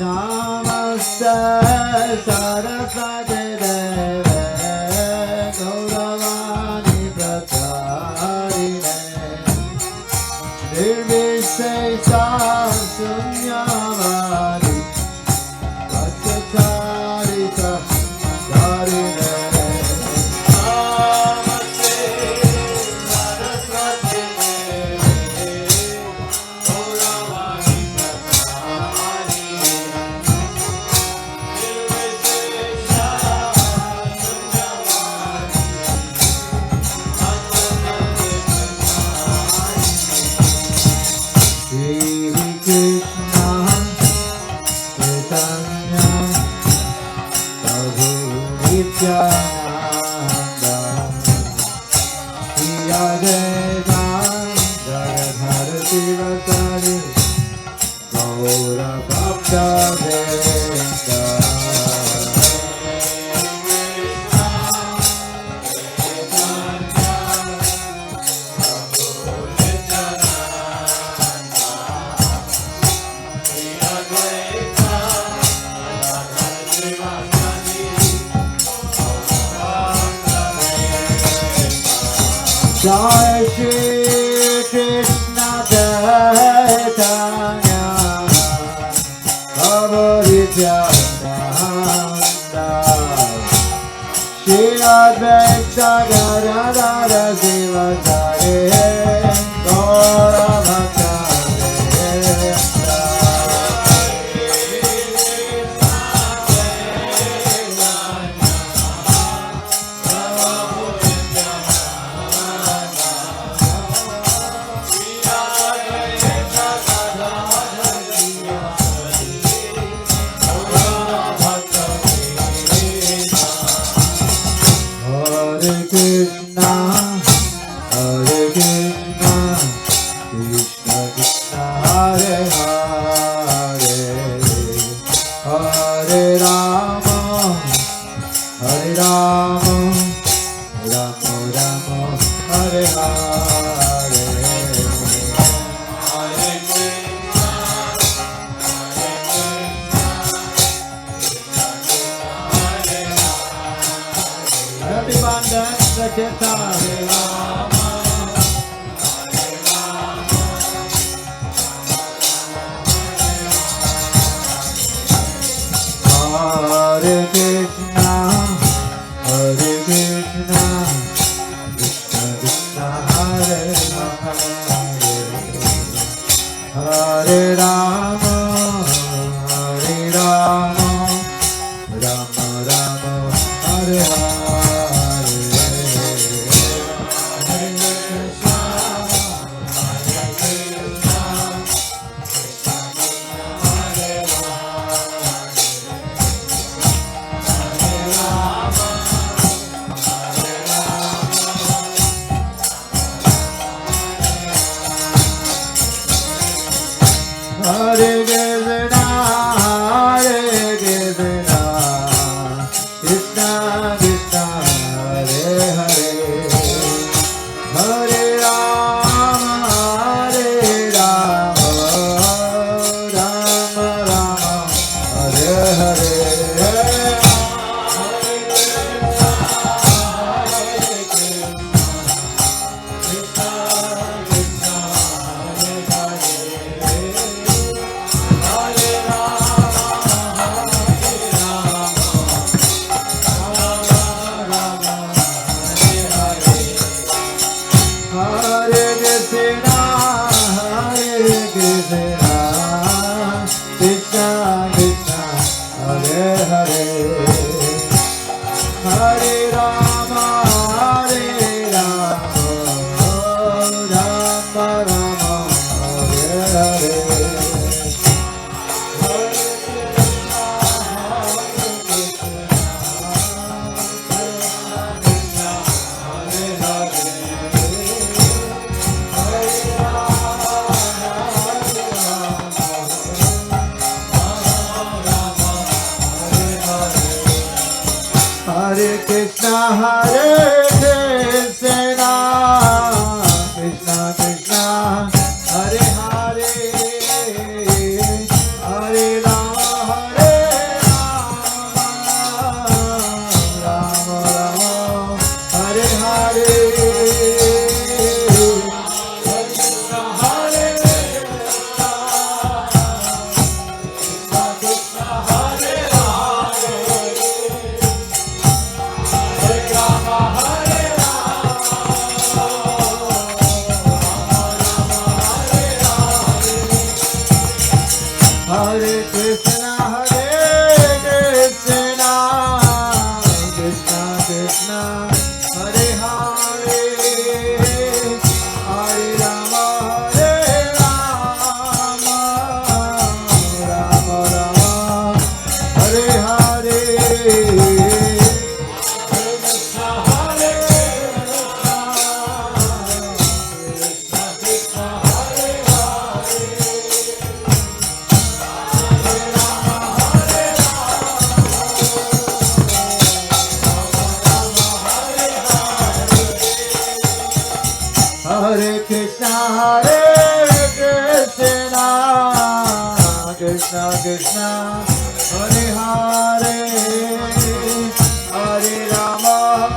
Namaste Saraswati Deve Gauravani Pracharine Nirvishesha Sunyavadi Vachacharita Dharine Jai Shri Krishna Chaitanya Prabhu Nityananda Shri Advaita Gadadara Sivasari Gaura Bhakta Hare Krishna, Hare Krishna, Krishna Krishna, Hare Hare, Hare Rama, Hare Rama, Rama Rama, Hare Hare. Hare Krishna, Hare Krishna, Krishna Krishna, Hare Hare, Hare Rama, Hare Rama, Rama Rama, Hare Hare. Hare Krishna, Hare Krishna, Krishna Krishna, Hare Hare, Hare Rama, Hare Rama, Rama Rama, Hare Hare. Hare Krishna, Hare Krishna, Krishna Krishna, Hare Hare, Hare Rama, Hare Rama, Rama Rama, Hare Hare. Hare Krishna, Hare Krishna, Krishna Krishna, Hare Hare, Hare Rama,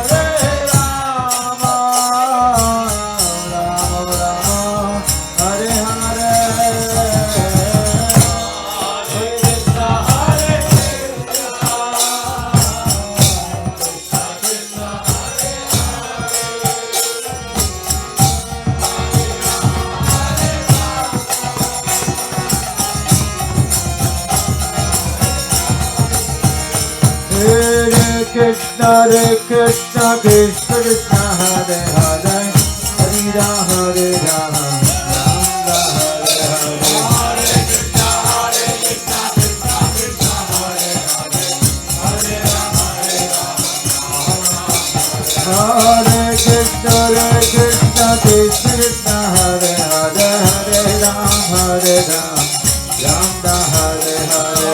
Hare Rama, Rama Rama, Hare Hare. Hare Krishna, Hare Krishna, Hare Krishna, Krishna Krishna, Hare Hare, Hare Rama, Hare Rama, Rama Hare Hare. Hare Krishna, Hare Krishna, Krishna Krishna, Hare Hare, Hare Rama, Hare Rama, Hare Krishna, Hare Krishna, Krishna Krishna, Hare Hare, Hare Rama, Hare Rama, Rama Hare Hare.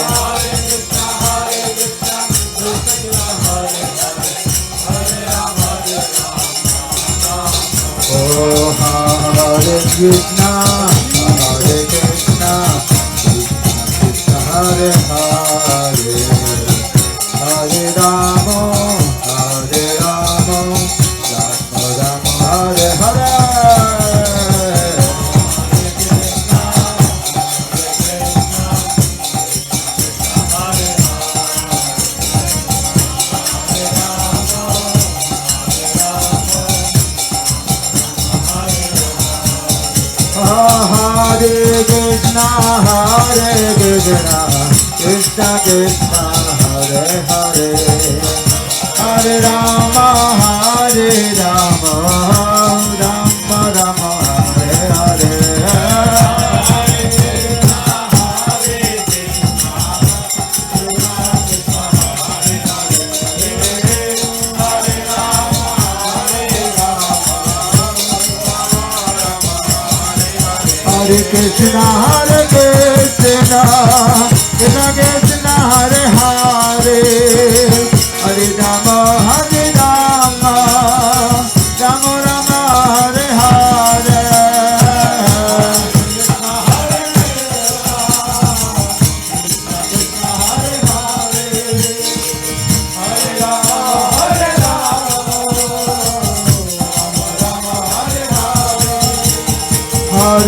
Oh, Hare Krishna, Hare Krishna, Krishna Krishna, Hare Hare, Hare Rama, Hare Rama, Rama Rama, Hare Hare. Hare Krishna, Hare Krishna, Krishna Krishna, Hare Hare, Hare Rama, Hare Rama, Rama Rama, Hare Hare. Hare Krishna, Hare Krishna, Krishna Krishna, Hare Hare, Hare Rama, Hare Rama, Rama Rama, Hare Hare.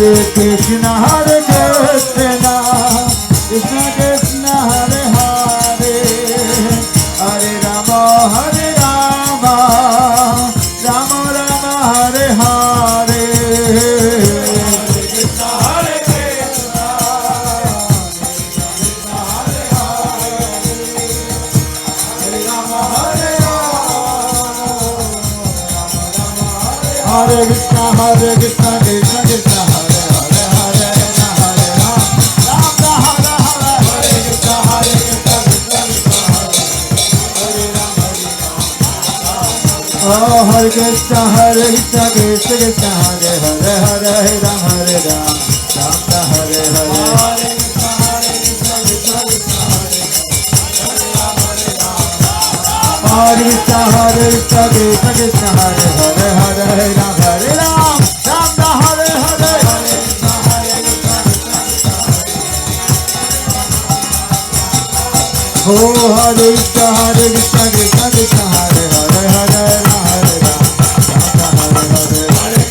Hare Krishna, Hare Krishna, Krishna Krishna, Hare Hare, Hare Rama, Hare Rama, Rama Rama, Hare Hare. Hare Krishna, Hare Krishna, Krishna Hare Hare, Hare Rama, Hare Rama, Hare Krishna, Hare Krishna, Krishna Krishna, Hare Hare, Hare Rama, Hare Rama, Rama Hare Hare, Hare Krishna, Hare Krishna, Krishna Krishna, Hare Rama, Hare Rama. Oh, Hare Krishna, Hare Krishna, Krishna Krishna, Hare Hare, Hare Rama, Hare Rama, Rama Hare Hare. Hare Krishna, Hare Krishna, Krishna Krishna, Hare Rama, Hare Rama. Hare Krishna Krishna Hare Hare Hare Ram Hare Ram Ram Ram Hare Hare Oh Hare Krishna Krishna Krishna Hare Hare Hare Ram Hare Ram Ram Ram Hare Hare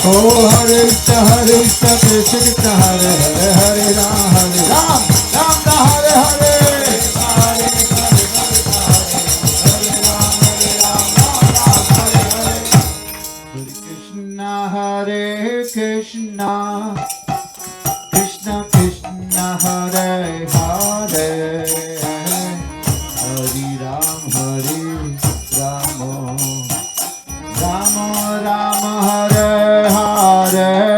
Oh Hare Krishna Krishna Krishna Hare Hare Hare Ram Hare Ram Ram Ram Hare Hare Hare Krishna Krishna Krishna Hare Hare Hare Ram Hare Ram Ram Ram Hare Hare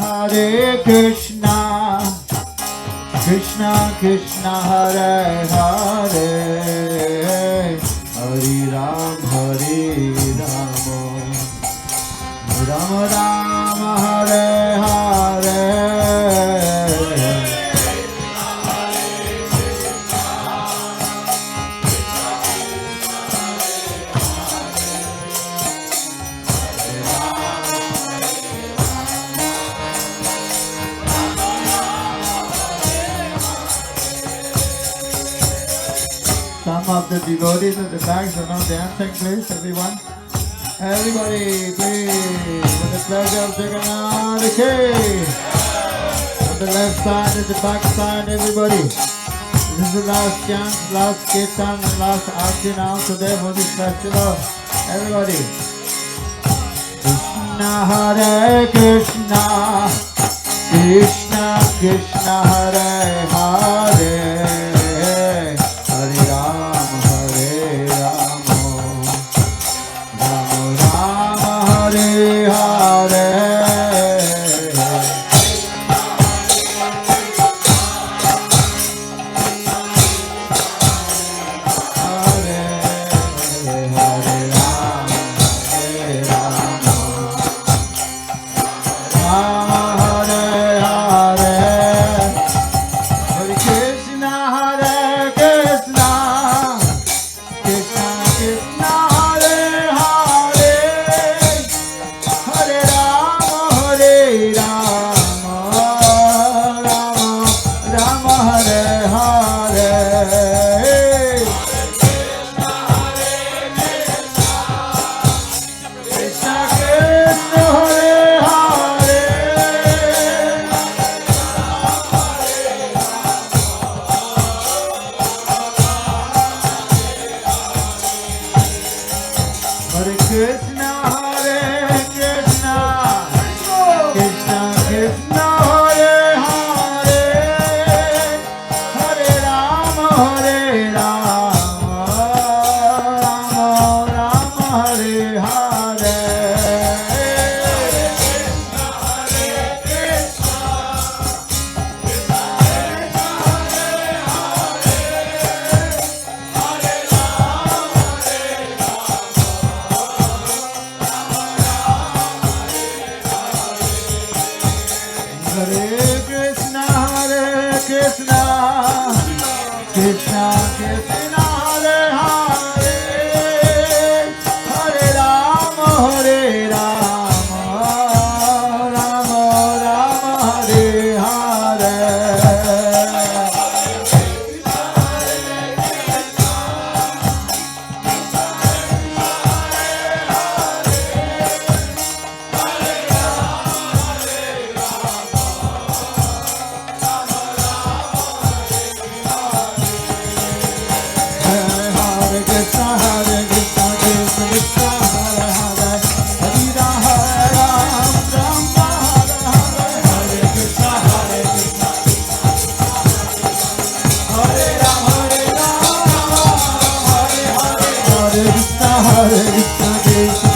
Hare Krishna Krishna Krishna Hare Hare Hare Ram Hare Ram Ram Ram Hare Hare Some of the devotees at the back are now dancing, please, everyone. Everybody, please, with the pleasure of Jagannath, okay. On the left side and the back side, everybody. This is the last chant, last kirtan, and last aarti now today for this festival. Everybody. Krishna Hare Krishna, Krishna Krishna Hare Hare. Hare Ram, Hare Ram, Ram Ram, Hare Hare. Hare Hare Ram, Hare Ram, Ram Hare Hare.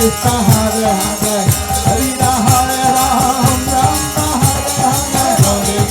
Krishna Hare Hare Hare Ram Hare Ram Ram Ram Hare Hare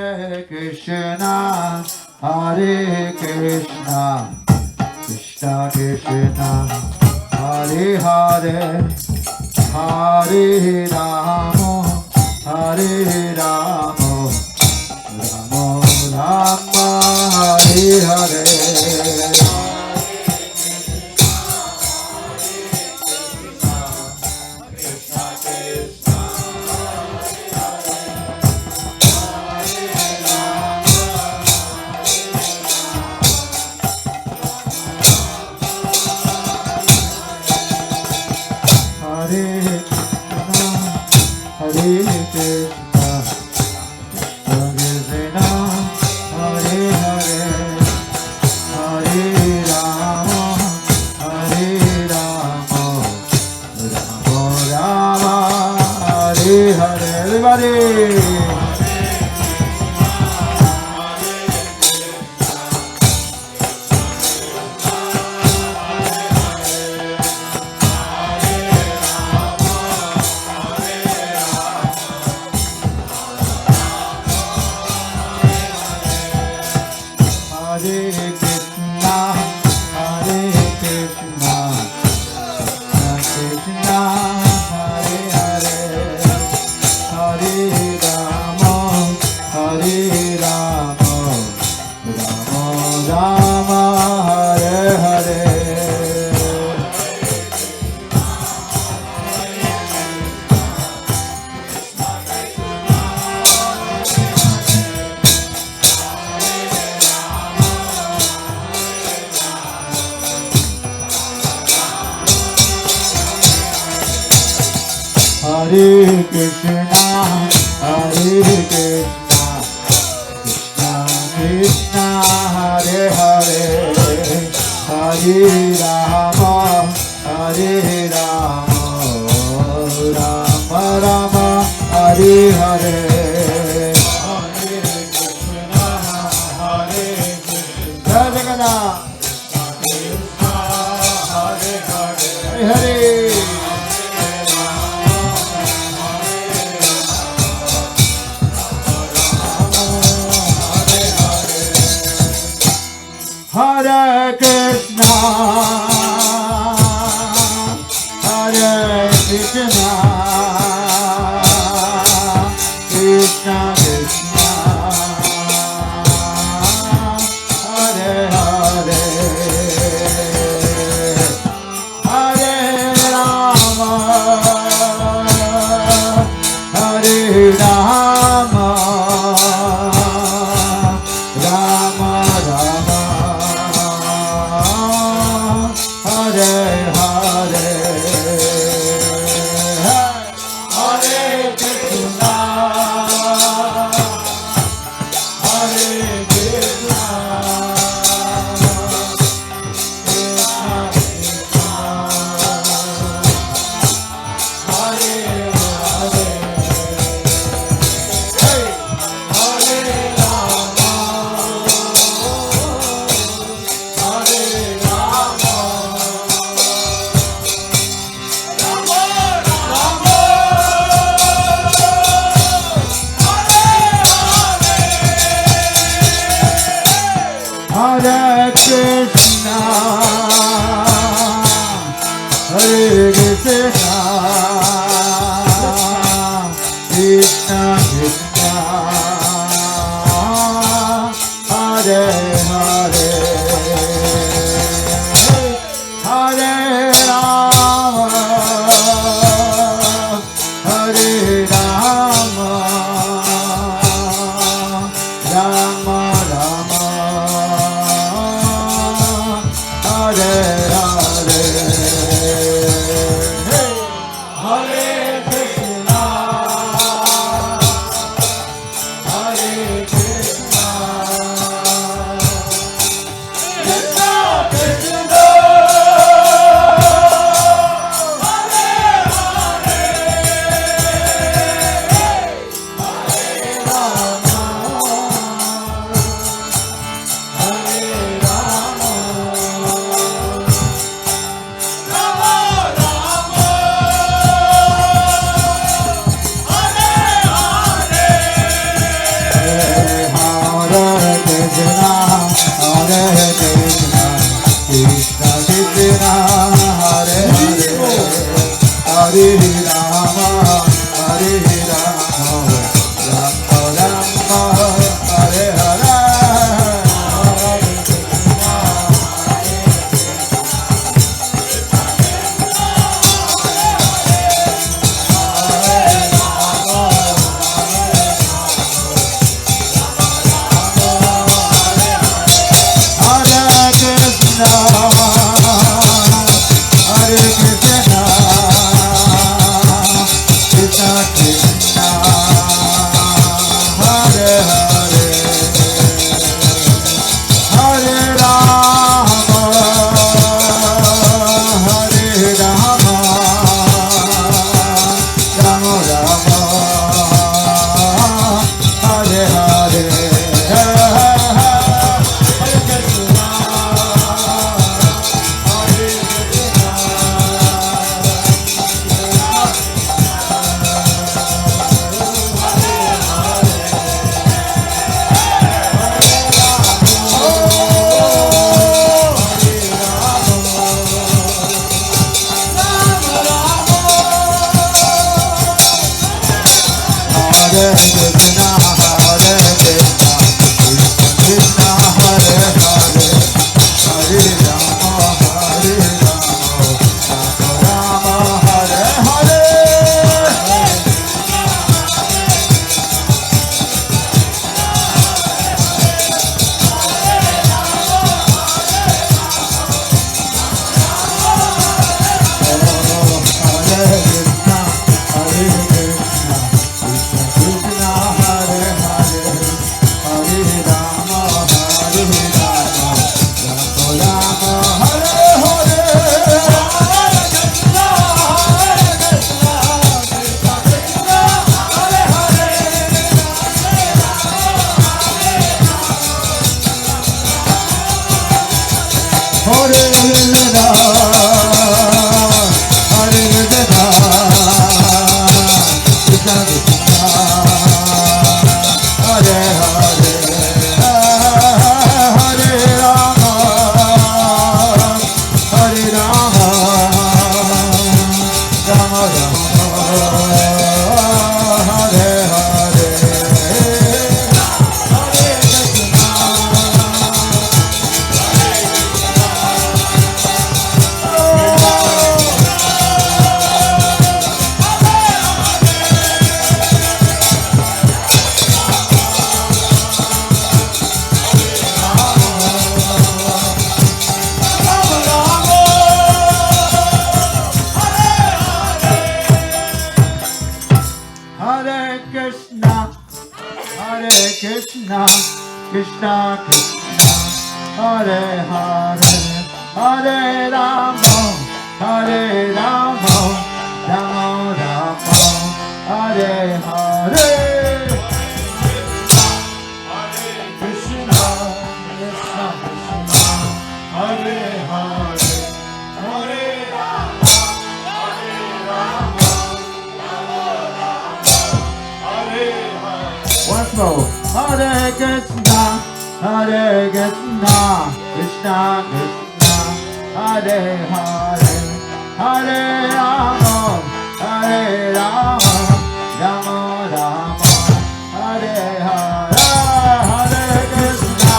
Hare Krishna Hare Krishna Krishna Krishna Hare Hare Hare Krishna Hare Hare Hare Ram Hare Ram Ram Ram Hare Hare Hare Krishna, Krishna Krishna, Hare Hare, Hare Rama, Hare Rama, Rama Rama, Hare Hare. Hare Krishna, Hare Krishna, Krishna Krishna, Hare Hare, Hare Rama, Hare Rama, Rama Rama, Hare Hare. Hare Krishna, Hare Krishna, Jai Jagannath. Krishna, Hare Hare, Hare Hare. Hare Krishna, Hare Hare Hare Rama Hare Rama Rama Rama Hare Hare Hare Krishna Hare Krishna Krishna Krishna Hare Rama, Hare Rama, Rama Rama, Hare Hare. Hare Krishna, Hare Krishna, Krishna Krishna, Hare Hare, Hare Rama, Hare Rama, Rama Rama, Hare Hare, Hare Krishna, Hare Hare Krishna, Hare Krishna, Krishna Hare Hare, Hare Rama, Hare Rama, Rama Hare Hare. Hare Krishna, Hare Krishna, Krishna Hare Hare, Hare Rama, Hare Rama, Rama Hare Hare. Hare Krishna, Hare Krishna, Krishna Krishna, Hare Hare, Hare Krishna, Hare Krishna, Krishna Krishna, Hare Hare, Hare Rama, Hare Rama, Rama Rama, Hare Hare, Hare Krishna. Hare Krishna, Hare Krishna, Krishna Krishna, Hare Hare, Hare Rama, Hare Rama, Rama Rama, Hare Hare. Krishna, Krishna Krishna, Hare Hare, Hare Rama, Hare Rama, Hare Hare. Once more. Hare Krishna, Hare Krishna, Krishna Krishna, Hare Hare, Hare Rama, Hare Rama, Rama Rama, Hare Hare, Hare Krishna,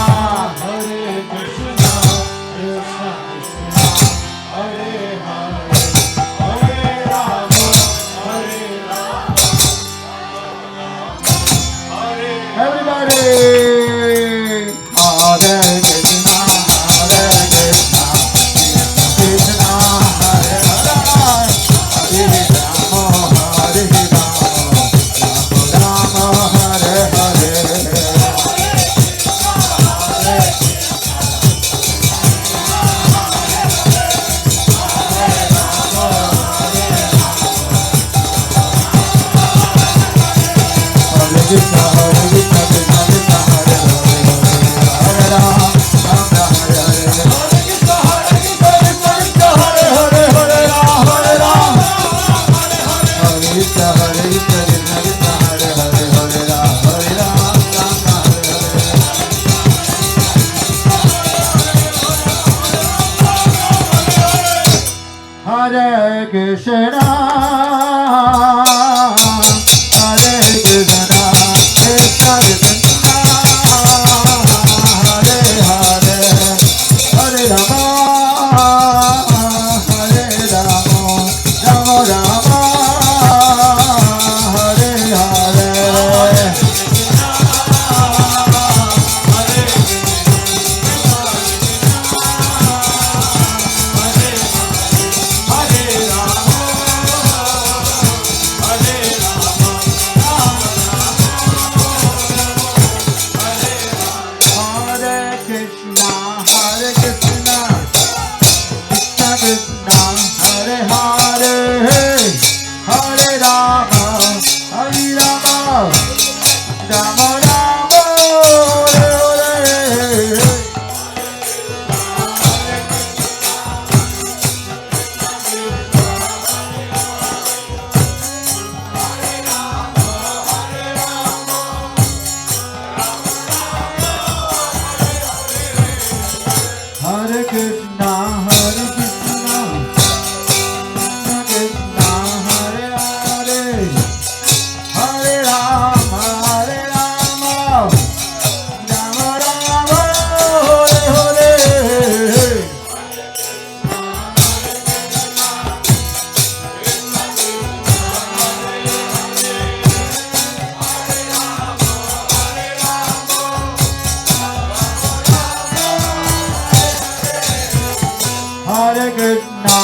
Krishna, Hare Krishna, Krishna Krishna, Hare Hare, Hare Rama, Hare Rama, Rama Rama, Hare Hare. Hare Krishna, Hare Krishna, Krishna Hare Hare, Hare Rama, Hare Rama, Rama Rama, Hare Hare. Hare Krishna, Hare Krishna, Krishna Krishna, Hare Hare, Hare Rama, Hare Rama, Rama Rama, Hare Hare. Krishna,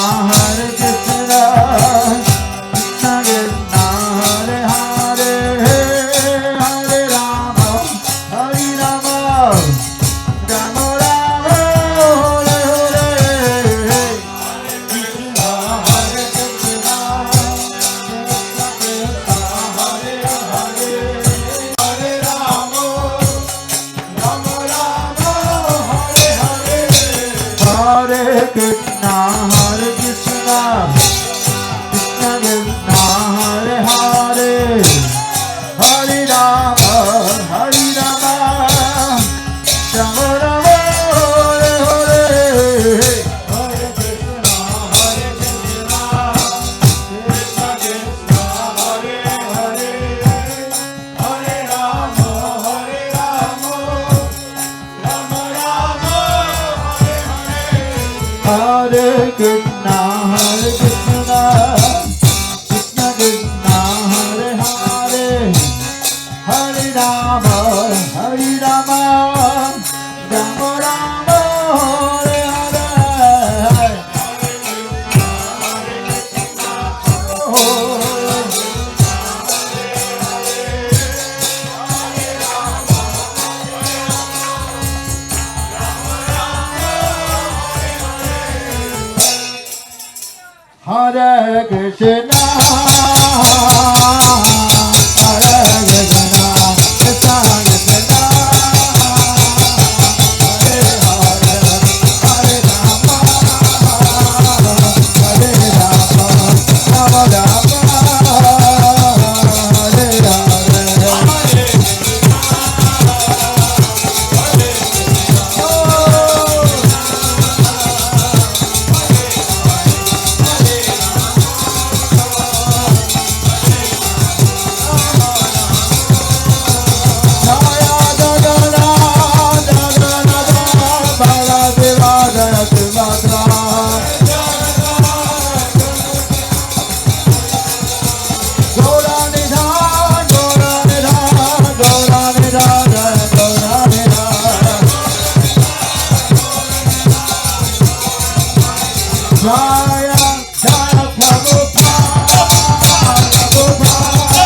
Hare Krishna, Krishna Krishna, Hare Hare, Hare Rama, Rama Rama, Hare Hare. Hare Krishna, Hare Krishna, Krishna Krishna, Hare Hare, Hare Rama, Hare Rama, Rama Rama, Hare Hare. Hare Krishna, Hare Krishna, Krishna Krishna, Hare Hare, Hare Rama, Hare Rama, Rama Rama, Hare Hare. Hare Krishna, Hare Krishna, Krishna Krishna, Hare Hare, Hare Rama, Hare Rama, Rama Rama, Hare Hare. Hare Krishna, Hare Krishna, Krishna Krishna, Hare Hare, Hare Rama, Hare Rama, Rama Rama, Hare Hare.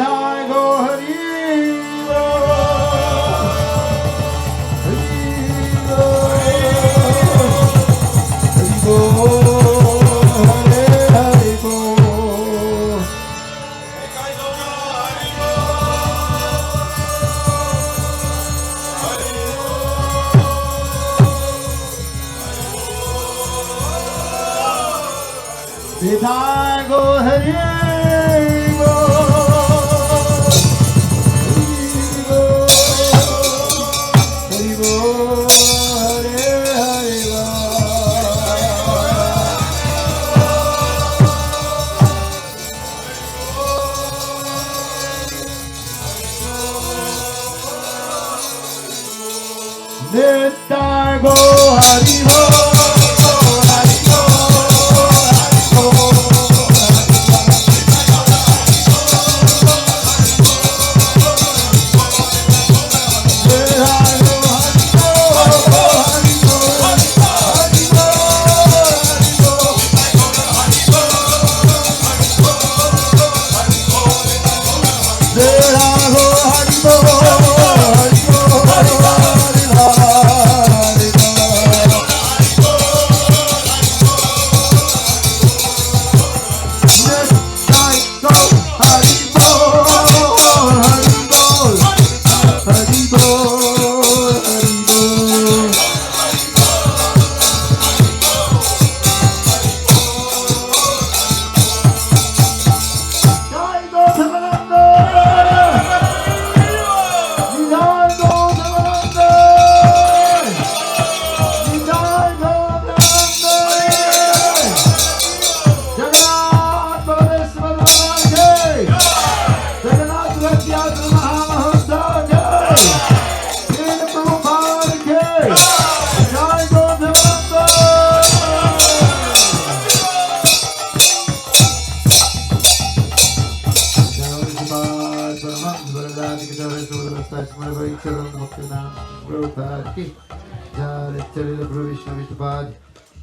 Nitai Go Hari Bo. Nitai Go Hari Bo. Hari Bo, Hare Hare Bo. Nitai Go Hari Bo.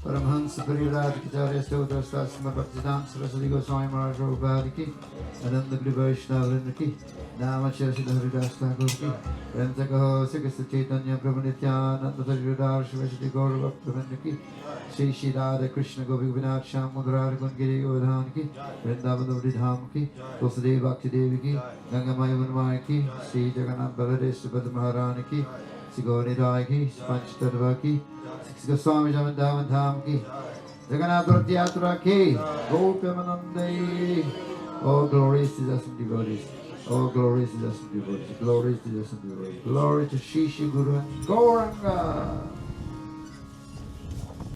Paramhans Pariradikacharya Stotra Bhaktivedanta Saraswati Goswami Maharaj Prabhupada ki Ananda Giri Vaishnava ki Namacharya Sridhar Haridas Thakur ki Rantakaho Sikasta Chaitanya Prabhu Nityananda Tajvidar Shivashti Gaura Bhaktivinoda ki Shri Shri Radha Krishna Gopi Gopinath Shyam Mudrar Gungiri Govardhan ki Vrindavan Dham ki Tulsidevi Bhakti Devi ki Ganga Maya Vanmaya ki Shri Jagannath Baladev Subhadra Maharani ki Shri Gauri Rai ki Shri Panchatattva ki Goswami Javandavan Dham ki Jagannath Rath Yatra ki Gopamanande. All glories to the awesome devotees. All glories to the awesome devotees. Glories to the awesome devotees. Glory to Shri Shri Guru and Gauranga.